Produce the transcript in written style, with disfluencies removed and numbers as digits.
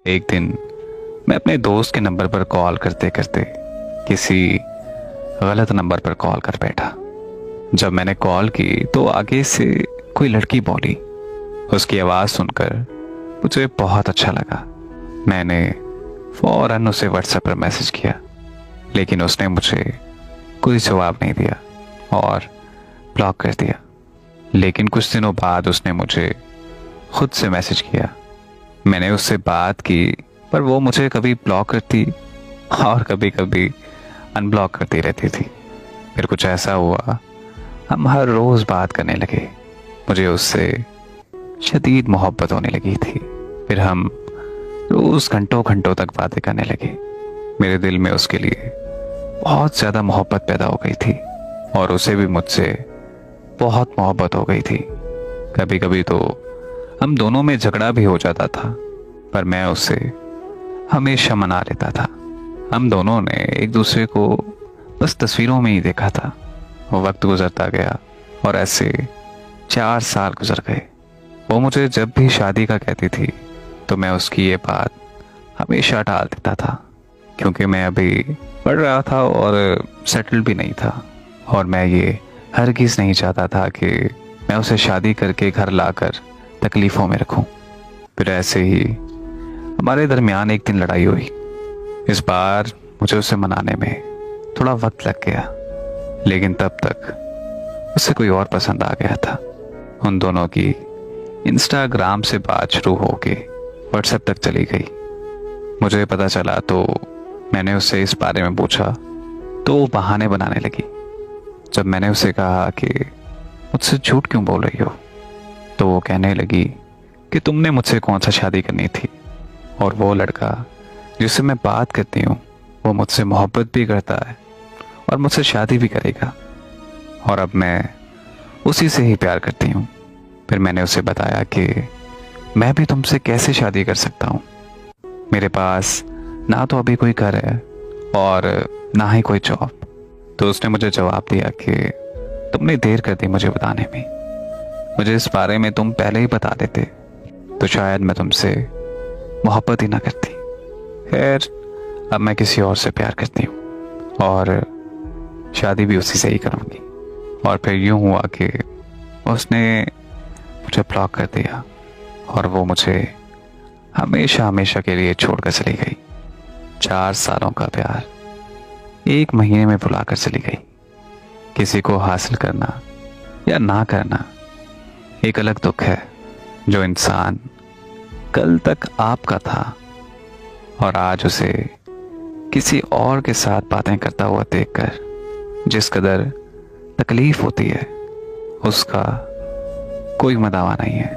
एक दिन मैं अपने दोस्त के नंबर पर कॉल करते करते किसी गलत नंबर पर कॉल कर बैठा। जब मैंने कॉल की तो आगे से कोई लड़की बोली। उसकी आवाज़ सुनकर मुझे बहुत अच्छा लगा। मैंने फौरन उसे व्हाट्सएप पर मैसेज किया, लेकिन उसने मुझे कोई जवाब नहीं दिया और ब्लॉक कर दिया। लेकिन कुछ दिनों बाद उसने मुझे खुद से मैसेज किया। मैंने उससे बात की, पर वो मुझे कभी ब्लॉक करती और कभी कभी अनब्लॉक करती रहती थी। फिर कुछ ऐसा हुआ, हम हर रोज़ बात करने लगे। मुझे उससे शदीद मोहब्बत होने लगी थी। फिर हम रोज़ घंटों घंटों तक बातें करने लगे। मेरे दिल में उसके लिए बहुत ज़्यादा मोहब्बत पैदा हो गई थी और उसे भी मुझसे बहुत मोहब्बत हो गई थी। कभी कभी तो हम दोनों में झगड़ा भी हो जाता था, पर मैं उसे हमेशा मना लेता था। हम दोनों ने एक दूसरे को बस तस्वीरों में ही देखा था। वक्त गुजरता गया और ऐसे 4 साल गुजर गए। वो मुझे जब भी शादी का कहती थी तो मैं उसकी ये बात हमेशा टाल देता था, क्योंकि मैं अभी पढ़ रहा था और सेटल भी नहीं था, और मैं ये हरगिज़ नहीं चाहता था कि मैं उसे शादी करके घर लाकर तकलीफ़ों में रखूं। फिर ऐसे ही हमारे दरमियान एक दिन लड़ाई हुई। इस बार मुझे उसे मनाने में थोड़ा वक्त लग गया, लेकिन तब तक उसे कोई और पसंद आ गया था। उन दोनों की इंस्टाग्राम से बात शुरू होके व्हाट्सएप तक चली गई। मुझे पता चला तो मैंने उससे इस बारे में पूछा तो वो बहाने बनाने लगी। जब मैंने उसे कहा कि मुझसे झूठ क्यों बोल रही हो, तो वो कहने लगी कि तुमने मुझसे कौन सा शादी करनी थी, और वो लड़का जिससे मैं बात करती हूँ वो मुझसे मोहब्बत भी करता है और मुझसे शादी भी करेगा, और अब मैं उसी से ही प्यार करती हूँ। फिर मैंने उसे बताया कि मैं भी तुमसे कैसे शादी कर सकता हूँ। मेरे पास ना तो अभी कोई घर है और ना ही कोई जॉब। तो उसने मुझे जवाब दिया कि तुमने देर कर दी मुझे बताने में। मुझे इस बारे में तुम पहले ही बता देते तो शायद मैं तुमसे मोहब्बत ही ना करती। खैर, अब मैं किसी और से प्यार करती हूँ और शादी भी उसी से ही करूँगी। और फिर यूँ हुआ कि उसने मुझे ब्लॉक कर दिया और वो मुझे हमेशा हमेशा के लिए छोड़कर चली गई। 4 सालों का प्यार 1 महीने में भुला कर चली गई। किसी को हासिल करना या ना करना एक अलग दुख है, जो इंसान कल तक आपका था और आज उसे किसी और के साथ बातें करता हुआ देखकर जिस कदर तकलीफ होती है, उसका कोई मदावा नहीं है।